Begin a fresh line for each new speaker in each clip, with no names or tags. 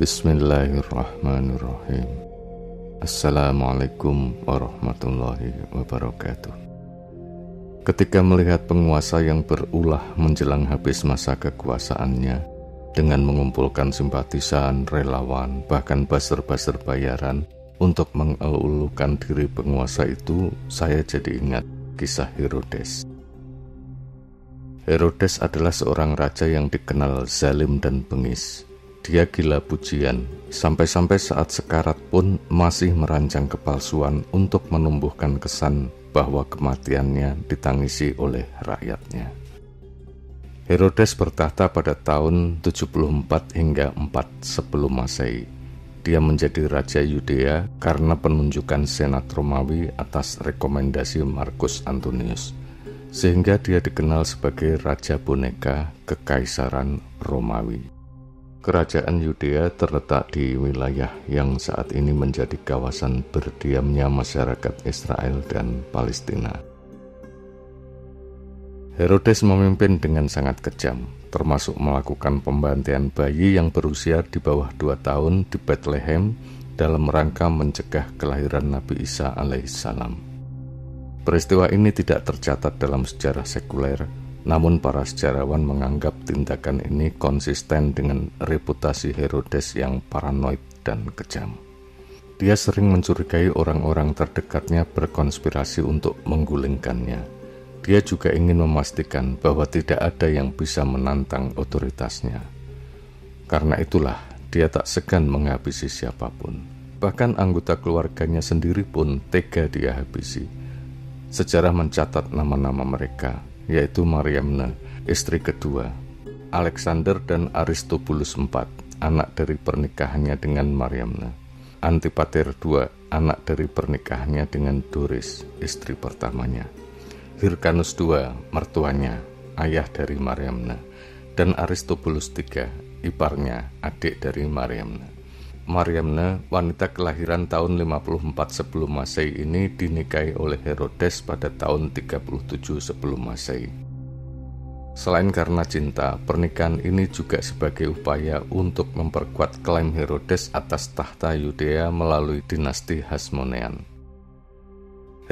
Bismillahirrahmanirrahim. Assalamualaikum warahmatullahi wabarakatuh. Ketika melihat penguasa yang berulah menjelang habis masa kekuasaannya dengan mengumpulkan simpatisan, relawan, bahkan buzzer-buzzer bayaran untuk mengelulukan diri penguasa itu, saya jadi ingat kisah Herodes. Herodes adalah seorang raja yang dikenal zalim dan bengis. Dia gila pujian, sampai-sampai saat sekarat pun masih merancang kepalsuan untuk menumbuhkan kesan bahwa kematiannya ditangisi oleh rakyatnya. Herodes bertahta pada tahun 74 hingga 4 sebelum Masehi. Dia menjadi raja Yudea karena penunjukan Senat Romawi atas rekomendasi Markus Antonius, sehingga dia dikenal sebagai Raja Boneka Kekaisaran Romawi. Kerajaan Yudea terletak di wilayah yang saat ini menjadi kawasan berdiamnya masyarakat Israel dan Palestina. Herodes memimpin dengan sangat kejam, termasuk melakukan pembantaian bayi yang berusia di bawah 2 tahun di Bethlehem dalam rangka mencegah kelahiran Nabi Isa alaihissalam. Peristiwa ini tidak tercatat dalam sejarah sekuler, namun para sejarawan menganggap tindakan ini konsisten dengan reputasi Herodes yang paranoid dan kejam. Dia sering mencurigai orang-orang terdekatnya berkonspirasi untuk menggulingkannya. Dia juga ingin memastikan bahwa tidak ada yang bisa menantang otoritasnya. Karena itulah dia tak segan menghabisi siapapun. Bahkan anggota keluarganya sendiri pun tega dia habisi. Sejarah mencatat nama-nama mereka, yaitu Mariamne, istri kedua, Alexander dan Aristobulus IV, anak dari pernikahannya dengan Mariamne, Antipater II, anak dari pernikahannya dengan Doris, istri pertamanya, Hyrcanus II, mertuanya, ayah dari Mariamne, dan Aristobulus III, iparnya, adik dari Mariamne. Mariamne, wanita kelahiran tahun 54 sebelum Masehi ini dinikahi oleh Herodes pada tahun 37 sebelum Masehi. Selain karena cinta, pernikahan ini juga sebagai upaya untuk memperkuat klaim Herodes atas tahta Yudea melalui dinasti Hasmonean.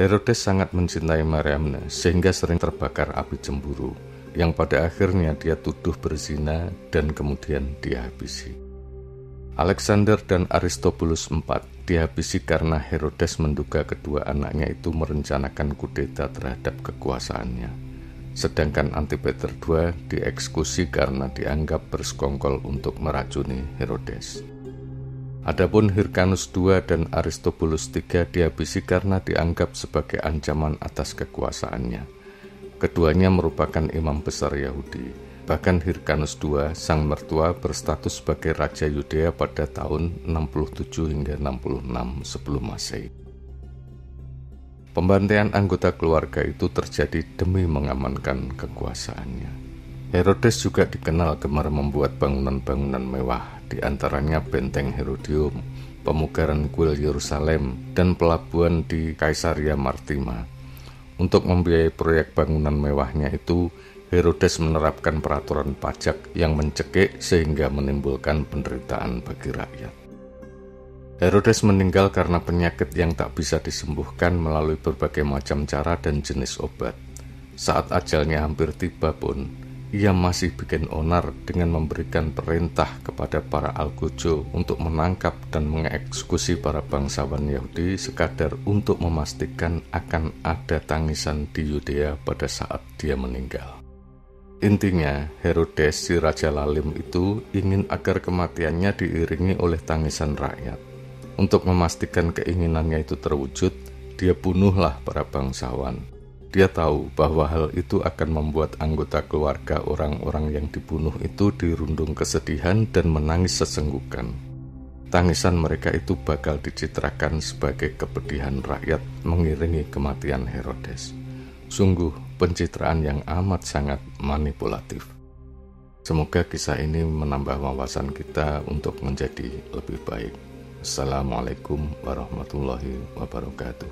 Herodes sangat mencintai Mariamne sehingga sering terbakar api cemburu, yang pada akhirnya dia tuduh berzina dan kemudian dia habisi. Alexander dan Aristobulus IV dihabisi karena Herodes menduga kedua anaknya itu merencanakan kudeta terhadap kekuasaannya. Sedangkan Antipater II dieksekusi karena dianggap bersekongkol untuk meracuni Herodes. Adapun Hyrcanus II dan Aristobulus III dihabisi karena dianggap sebagai ancaman atas kekuasaannya. Keduanya merupakan imam besar Yahudi. Bahkan Hyrcanus II, sang mertua, berstatus sebagai Raja Yudea pada tahun 67 hingga 66 sebelum Masehi. Pembantaian anggota keluarga itu terjadi demi mengamankan kekuasaannya. Herodes juga dikenal gemar membuat bangunan-bangunan mewah, di antaranya benteng Herodium, pemugaran kuil Yerusalem, dan pelabuhan di Kaisaria Maritima. Untuk membiayai proyek bangunan mewahnya itu, Herodes menerapkan peraturan pajak yang mencekik sehingga menimbulkan penderitaan bagi rakyat. Herodes meninggal karena penyakit yang tak bisa disembuhkan melalui berbagai macam cara dan jenis obat. Saat ajalnya hampir tiba pun, ia masih bikin onar dengan memberikan perintah kepada para algojo untuk menangkap dan mengeksekusi para bangsawan Yahudi sekadar untuk memastikan akan ada tangisan di Yudea pada saat dia meninggal. Intinya, Herodes, si Raja Lalim itu ingin agar kematiannya diiringi oleh tangisan rakyat. Untuk memastikan keinginannya itu terwujud, dia bunuhlah para bangsawan. Dia tahu bahwa hal itu akan membuat anggota keluarga orang-orang yang dibunuh itu dirundung kesedihan dan menangis sesenggukan. Tangisan mereka itu bakal dicitrakan sebagai kepedihan rakyat mengiringi kematian Herodes. Sungguh pencitraan yang amat sangat manipulatif. Semoga kisah ini menambah wawasan kita untuk menjadi lebih baik. Assalamualaikum warahmatullahi wabarakatuh.